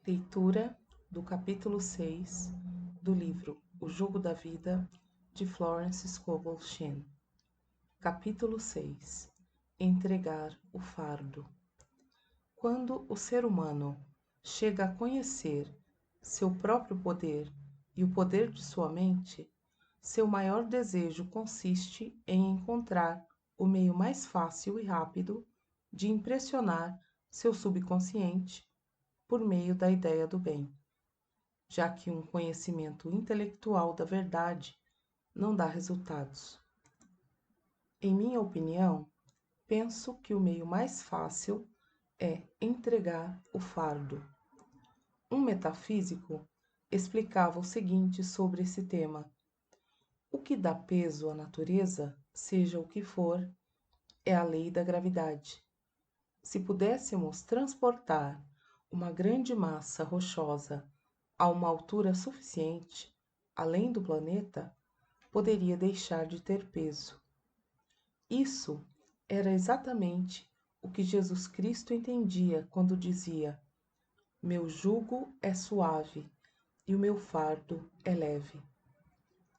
Leitura do capítulo 6 do livro O Jogo da Vida, de Florence Scovel Shinn. Capítulo 6. Entregar o fardo. Quando o ser humano chega a conhecer seu próprio poder e o poder de sua mente, seu maior desejo consiste em encontrar o meio mais fácil e rápido de impressionar seu subconsciente por meio da ideia do bem, já que um conhecimento intelectual da verdade não dá resultados. Em minha opinião, penso que o meio mais fácil é entregar o fardo. Um metafísico explicava o seguinte sobre esse tema: o que dá peso à natureza, seja o que for, é a lei da gravidade. Se pudéssemos transportar uma grande massa rochosa a uma altura suficiente, além do planeta, poderia deixar de ter peso. Isso era exatamente o que Jesus Cristo entendia quando dizia: meu jugo é suave e o meu fardo é leve.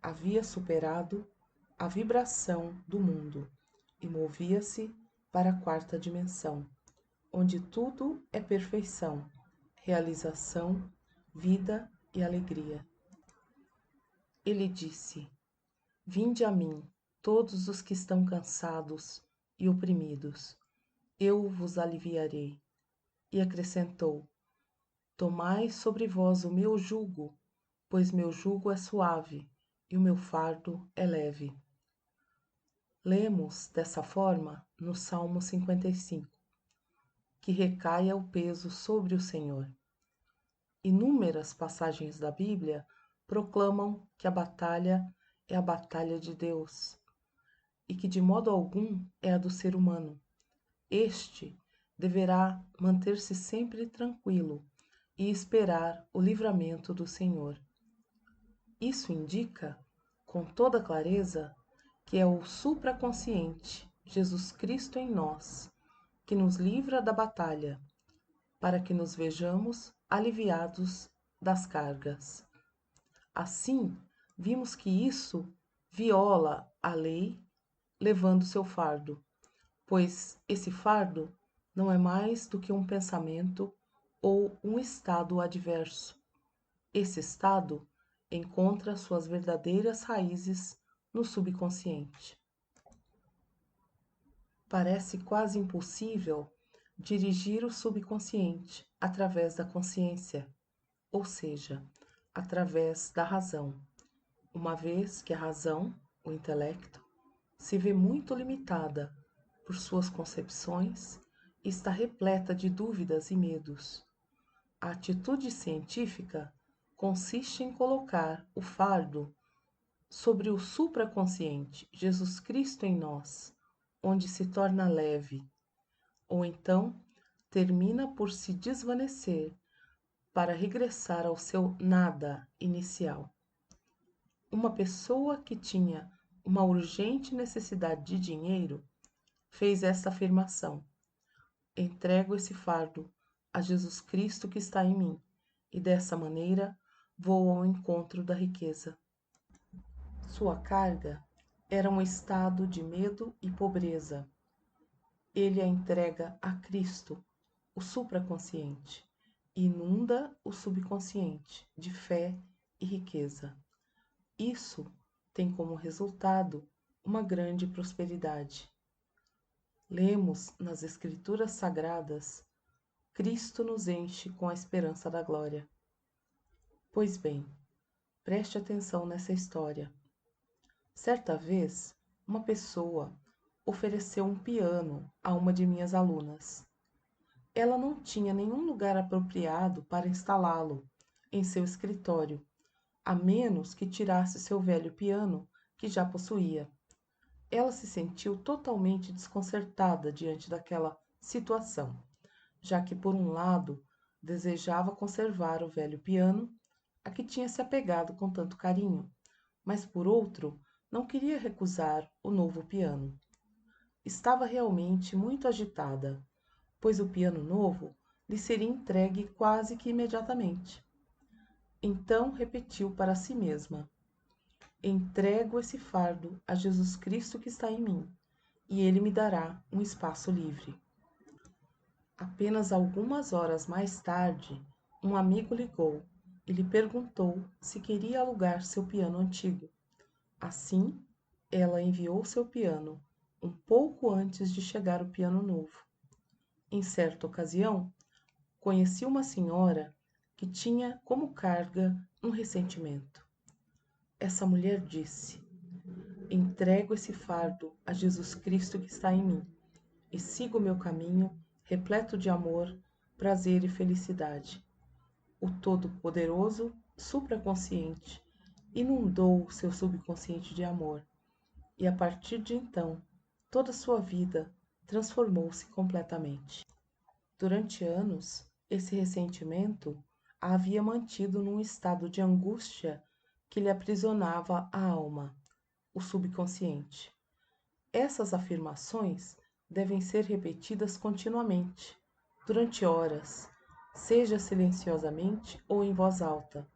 Havia superado a vibração do mundo e movia-se para a quarta dimensão, onde tudo é perfeição, realização, vida e alegria. Ele disse: vinde a mim, todos os que estão cansados e oprimidos, eu vos aliviarei. E acrescentou: tomai sobre vós o meu jugo, pois meu jugo é suave e o meu fardo é leve. Lemos dessa forma no Salmo 55, que recaia o peso sobre o Senhor. Inúmeras passagens da Bíblia proclamam que a batalha é a batalha de Deus e que de modo algum é a do ser humano. Este deverá manter-se sempre tranquilo e esperar o livramento do Senhor. Isso indica, com toda clareza, que é o supraconsciente, Jesus Cristo em nós, que nos livra da batalha, para que nos vejamos aliviados das cargas. Assim, vimos que isso viola a lei, levando seu fardo, pois esse fardo não é mais do que um pensamento ou um estado adverso. Esse estado encontra suas verdadeiras raízes no subconsciente. Parece quase impossível dirigir o subconsciente através da consciência, ou seja, através da razão, uma vez que a razão, o intelecto, se vê muito limitada por suas concepções e está repleta de dúvidas e medos. A atitude científica consiste em colocar o fardo sobre o supraconsciente, Jesus Cristo em nós, onde se torna leve, ou então termina por se desvanecer para regressar ao seu nada inicial. Uma pessoa que tinha uma urgente necessidade de dinheiro fez esta afirmação: entrego esse fardo a Jesus Cristo que está em mim, e dessa maneira vou ao encontro da riqueza. Sua carga era um estado de medo e pobreza. Ele a entrega a Cristo, o supraconsciente, e inunda o subconsciente de fé e riqueza. Isso tem como resultado uma grande prosperidade. Lemos nas Escrituras Sagradas: Cristo nos enche com a esperança da glória. Pois bem, preste atenção nessa história. Certa vez, uma pessoa ofereceu um piano a uma de minhas alunas. Ela não tinha nenhum lugar apropriado para instalá-lo em seu escritório, a menos que tirasse seu velho piano que já possuía. Ela se sentiu totalmente desconcertada diante daquela situação, já que, por um lado, desejava conservar o velho piano a que tinha se apegado com tanto carinho, mas, por outro, não queria recusar o novo piano. Estava realmente muito agitada, pois o piano novo lhe seria entregue quase que imediatamente. Então repetiu para si mesma: entrego esse fardo a Jesus Cristo que está em mim, e ele me dará um espaço livre. Apenas algumas horas mais tarde, um amigo ligou e lhe perguntou se queria alugar seu piano antigo. Assim, ela enviou seu piano um pouco antes de chegar o piano novo. Em certa ocasião, conheci uma senhora que tinha como carga um ressentimento. Essa mulher disse: entrego esse fardo a Jesus Cristo que está em mim e sigo o meu caminho repleto de amor, prazer e felicidade. O Todo-Poderoso, supraconsciente, inundou seu subconsciente de amor, e a partir de então, toda sua vida transformou-se completamente. Durante anos, esse ressentimento a havia mantido num estado de angústia que lhe aprisionava a alma, o subconsciente. Essas afirmações devem ser repetidas continuamente, durante horas, seja silenciosamente ou em voz alta,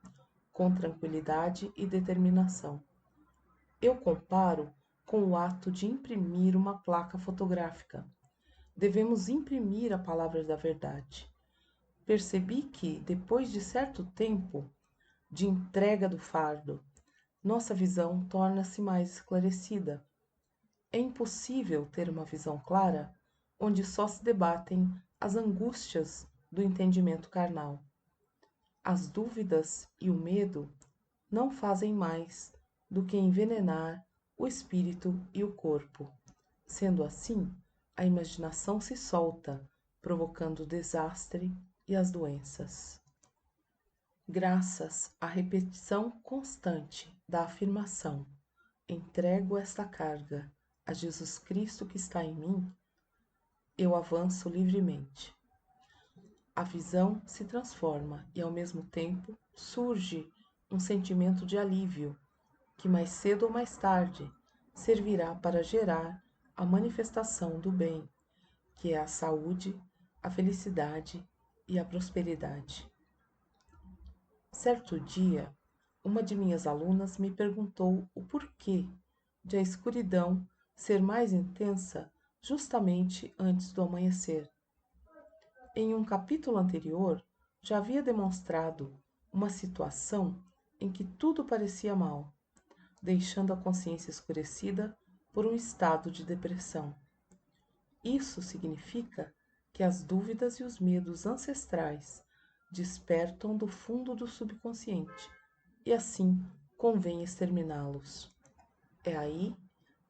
com tranquilidade e determinação. Eu comparo com o ato de imprimir uma placa fotográfica. Devemos imprimir a palavra da verdade. Percebi que, depois de certo tempo de entrega do fardo, nossa visão torna-se mais esclarecida. É impossível ter uma visão clara onde só se debatem as angústias do entendimento carnal. As dúvidas e o medo não fazem mais do que envenenar o espírito e o corpo. Sendo assim, a imaginação se solta, provocando o desastre e as doenças. Graças à repetição constante da afirmação: entrego esta carga a Jesus Cristo que está em mim, eu avanço livremente. A visão se transforma e, ao mesmo tempo, surge um sentimento de alívio que, mais cedo ou mais tarde, servirá para gerar a manifestação do bem, que é a saúde, a felicidade e a prosperidade. Certo dia, uma de minhas alunas me perguntou o porquê de a escuridão ser mais intensa justamente antes do amanhecer. Em um capítulo anterior, já havia demonstrado uma situação em que tudo parecia mal, deixando a consciência escurecida por um estado de depressão. Isso significa que as dúvidas e os medos ancestrais despertam do fundo do subconsciente e assim convém exterminá-los. É aí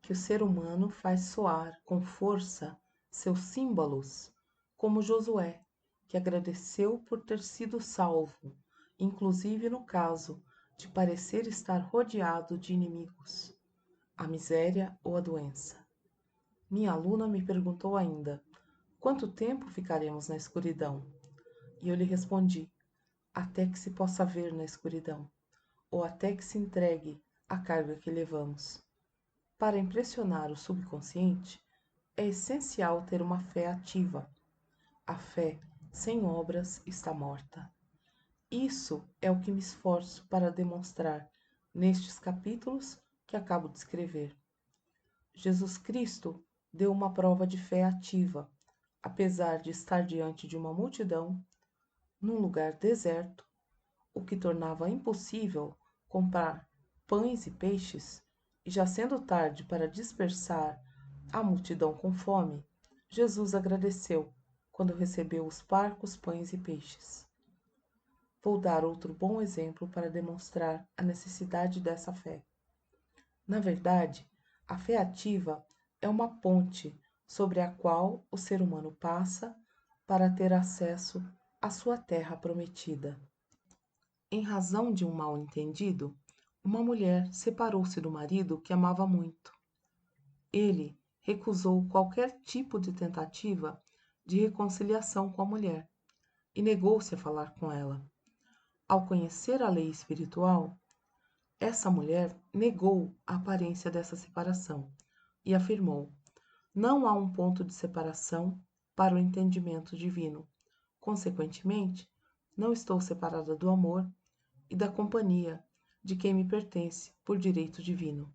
que o ser humano faz soar com força seus símbolos, como Josué, que agradeceu por ter sido salvo, inclusive no caso de parecer estar rodeado de inimigos, a miséria ou a doença. Minha aluna me perguntou ainda: quanto tempo ficaremos na escuridão? E eu lhe respondi: até que se possa ver na escuridão, ou até que se entregue a carga que levamos. Para impressionar o subconsciente, é essencial ter uma fé ativa. A fé sem obras está morta. Isso é o que me esforço para demonstrar nestes capítulos que acabo de escrever. Jesus Cristo deu uma prova de fé ativa, apesar de estar diante de uma multidão, num lugar deserto, o que tornava impossível comprar pães e peixes, e já sendo tarde para dispersar a multidão com fome, Jesus agradeceu quando recebeu os parcos pães e peixes. Vou dar outro bom exemplo para demonstrar a necessidade dessa fé. Na verdade, a fé ativa é uma ponte sobre a qual o ser humano passa para ter acesso à sua terra prometida. Em razão de um mal-entendido, uma mulher separou-se do marido que amava muito. Ele recusou qualquer tipo de tentativa de reconciliação com a mulher e negou-se a falar com ela. Ao conhecer a lei espiritual, essa mulher negou a aparência dessa separação e afirmou: não há um ponto de separação para o entendimento divino, Consequentemente, não estou separada do amor e da companhia de quem me pertence por direito divino.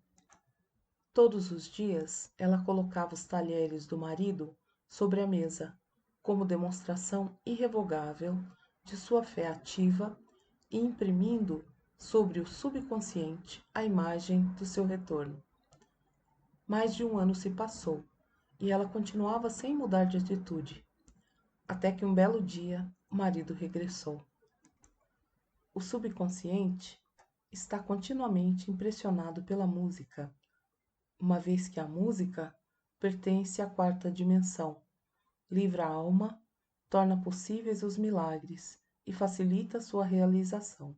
Todos os dias ela colocava os talheres do marido sobre a mesa, como demonstração irrevogável de sua fé ativa e imprimindo sobre o subconsciente a imagem do seu retorno. Mais de um ano se passou e ela continuava sem mudar de atitude, até que um belo dia o marido regressou. O subconsciente está continuamente impressionado pela música, uma vez que a música pertence à quarta dimensão, livra a alma, torna possíveis os milagres e facilita sua realização.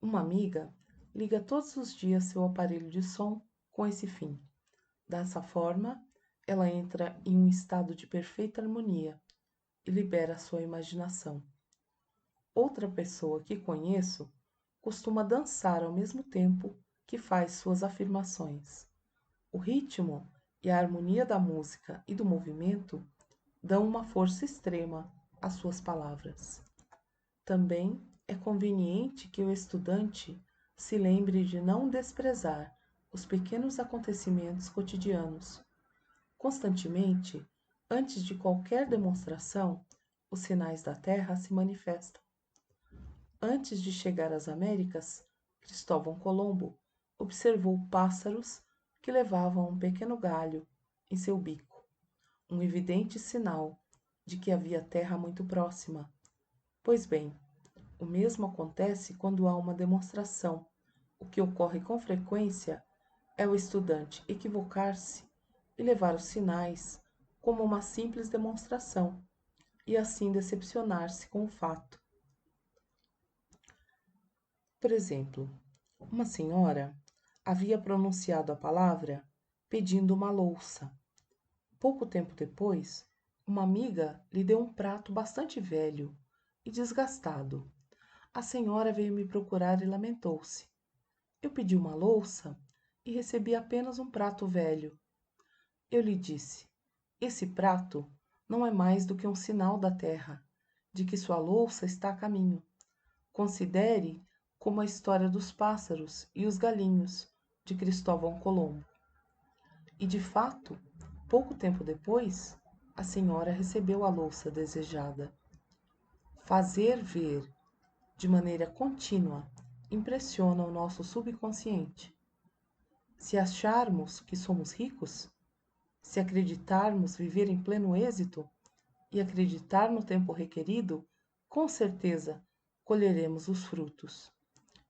Uma amiga liga todos os dias seu aparelho de som com esse fim. Dessa forma, ela entra em um estado de perfeita harmonia e libera sua imaginação. Outra pessoa que conheço costuma dançar ao mesmo tempo que faz suas afirmações. O ritmo e a harmonia da música e do movimento dão uma força extrema às suas palavras. Também é conveniente que o estudante se lembre de não desprezar os pequenos acontecimentos cotidianos. Constantemente, antes de qualquer demonstração, os sinais da Terra se manifestam. Antes de chegar às Américas, Cristóvão Colombo observou pássaros que levavam um pequeno galho em seu bico, um evidente sinal de que havia terra muito próxima. Pois bem, o mesmo acontece quando há uma demonstração. O que ocorre com frequência é o estudante equivocar-se e levar os sinais como uma simples demonstração, e assim decepcionar-se com o fato. Por exemplo, uma senhora havia pronunciado a palavra pedindo uma louça. Pouco tempo depois, uma amiga lhe deu um prato bastante velho e desgastado. A senhora veio me procurar e lamentou-se. Eu pedi uma louça e recebi apenas um prato velho. Eu lhe disse: esse prato não é mais do que um sinal da terra, de que sua louça está a caminho. Considere como a história dos pássaros e os galinhos de Cristóvão Colombo. E de fato, pouco tempo depois, a senhora recebeu a louça desejada. Fazer ver de maneira contínua impressiona o nosso subconsciente. Se acharmos que somos ricos, se acreditarmos viver em pleno êxito e acreditar no tempo requerido, com certeza colheremos os frutos.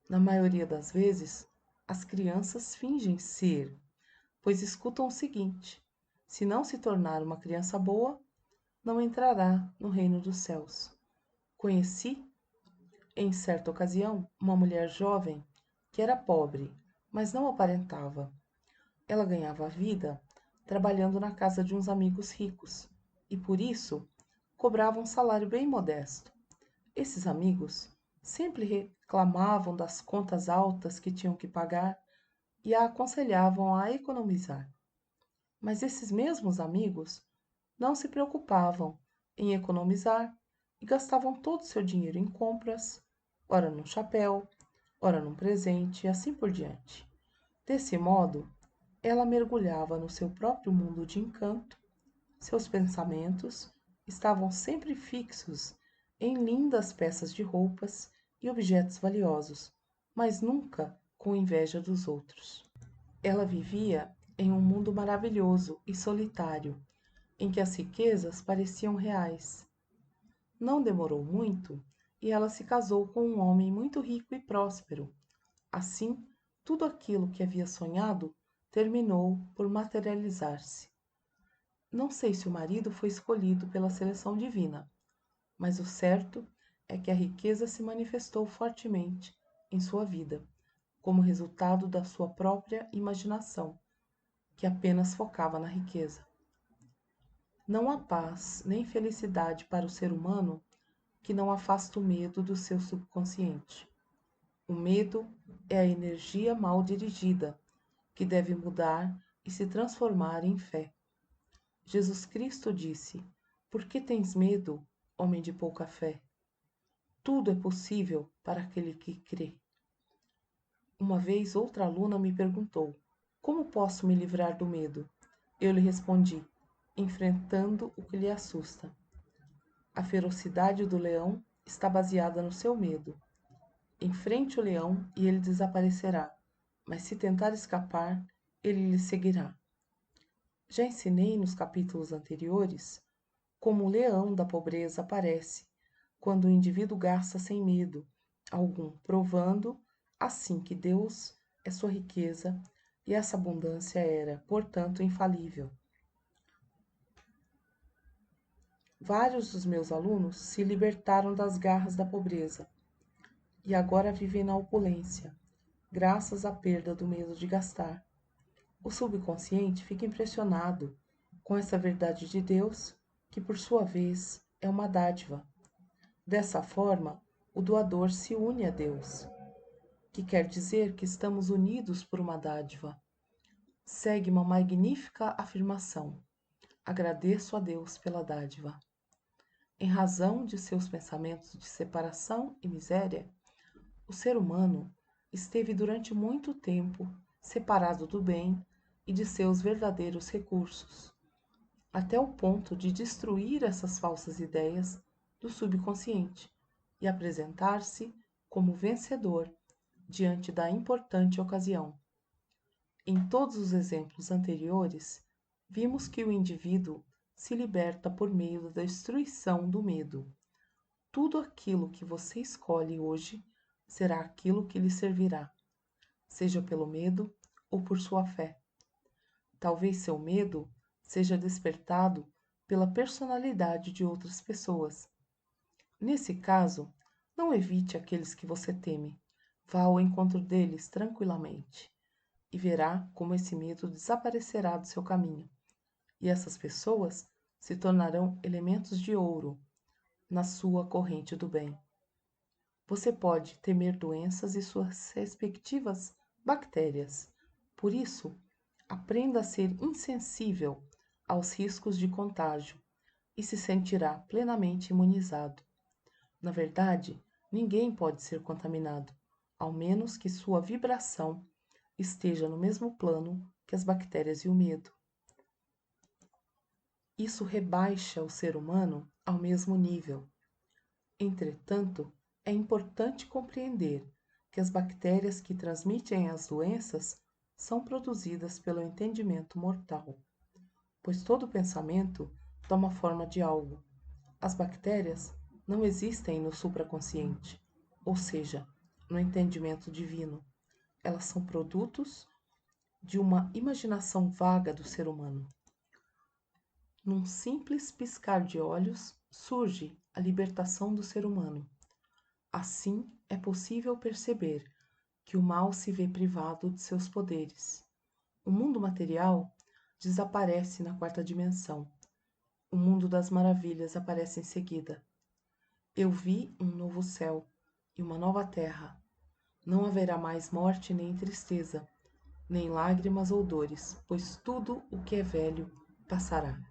Na maioria das vezes, as crianças fingem ser, pois escutam o seguinte: se não se tornar uma criança boa, não entrará no reino dos céus. Conheci, em certa ocasião, uma mulher jovem que era pobre, mas não aparentava. Ela ganhava a vida trabalhando na casa de uns amigos ricos e, por isso, cobrava um salário bem modesto. Esses amigos sempre reclamavam das contas altas que tinham que pagar e a aconselhavam a economizar. Mas esses mesmos amigos não se preocupavam em economizar e gastavam todo o seu dinheiro em compras, ora num chapéu, ora num presente e assim por diante. Desse modo, ela mergulhava no seu próprio mundo de encanto, seus pensamentos estavam sempre fixos em lindas peças de roupas e objetos valiosos, mas nunca com inveja dos outros. Ela vivia em um mundo maravilhoso e solitário, em que as riquezas pareciam reais. Não demorou muito e ela se casou com um homem muito rico e próspero. Assim, tudo aquilo que havia sonhado terminou por materializar-se. Não sei se o marido foi escolhido pela seleção divina, mas o certo é que a riqueza se manifestou fortemente em sua vida, como resultado da sua própria imaginação, que apenas focava na riqueza. Não há paz nem felicidade para o ser humano que não afasta o medo do seu subconsciente. O medo é a energia mal dirigida, que deve mudar e se transformar em fé. Jesus Cristo disse: por que tens medo, homem de pouca fé. Tudo é possível para aquele que crê. Uma vez outra aluna me perguntou: como posso me livrar do medo? Eu lhe respondi: enfrentando o que lhe assusta. A ferocidade do leão está baseada no seu medo. Enfrente o leão e ele desaparecerá, mas se tentar escapar, ele lhe seguirá. Já ensinei nos capítulos anteriores como o leão da pobreza aparece quando o indivíduo gasta sem medo algum, provando assim que Deus é sua riqueza e essa abundância era, portanto, infalível. Vários dos meus alunos se libertaram das garras da pobreza e agora vivem na opulência, graças à perda do medo de gastar. O subconsciente fica impressionado com essa verdade de Deus, que por sua vez é uma dádiva. Dessa forma, o doador se une a Deus, que quer dizer que estamos unidos por uma dádiva. Segue uma magnífica afirmação: agradeço a Deus pela dádiva. Em razão de seus pensamentos de separação e miséria, o ser humano esteve durante muito tempo separado do bem e de seus verdadeiros recursos, até o ponto de destruir essas falsas ideias do subconsciente e apresentar-se como vencedor diante da importante ocasião. Em todos os exemplos anteriores, vimos que o indivíduo se liberta por meio da destruição do medo. Tudo aquilo que você escolhe hoje será aquilo que lhe servirá, seja pelo medo ou por sua fé. Talvez seu medo seja despertado pela personalidade de outras pessoas. Nesse caso, não evite aqueles que você teme. Vá ao encontro deles tranquilamente e verá como esse medo desaparecerá do seu caminho. E essas pessoas se tornarão elementos de ouro na sua corrente do bem. Você pode temer doenças e suas respectivas bactérias. Por isso, aprenda a ser insensível aos riscos de contágio e se sentirá plenamente imunizado. Na verdade, ninguém pode ser contaminado, ao menos que sua vibração esteja no mesmo plano que as bactérias e o medo. Isso rebaixa o ser humano ao mesmo nível. Entretanto, é importante compreender que as bactérias que transmitem as doenças são produzidas pelo entendimento mortal, pois todo pensamento toma forma de algo. As bactérias não existem no supraconsciente, ou seja, no entendimento divino. Elas são produtos de uma imaginação vaga do ser humano. Num simples piscar de olhos surge a libertação do ser humano. Assim, é possível perceber que o mal se vê privado de seus poderes. O mundo material desaparece na quarta dimensão. O mundo das maravilhas aparece em seguida. Eu vi um novo céu e uma nova terra. Não haverá mais morte nem tristeza, nem lágrimas ou dores, pois tudo o que é velho passará.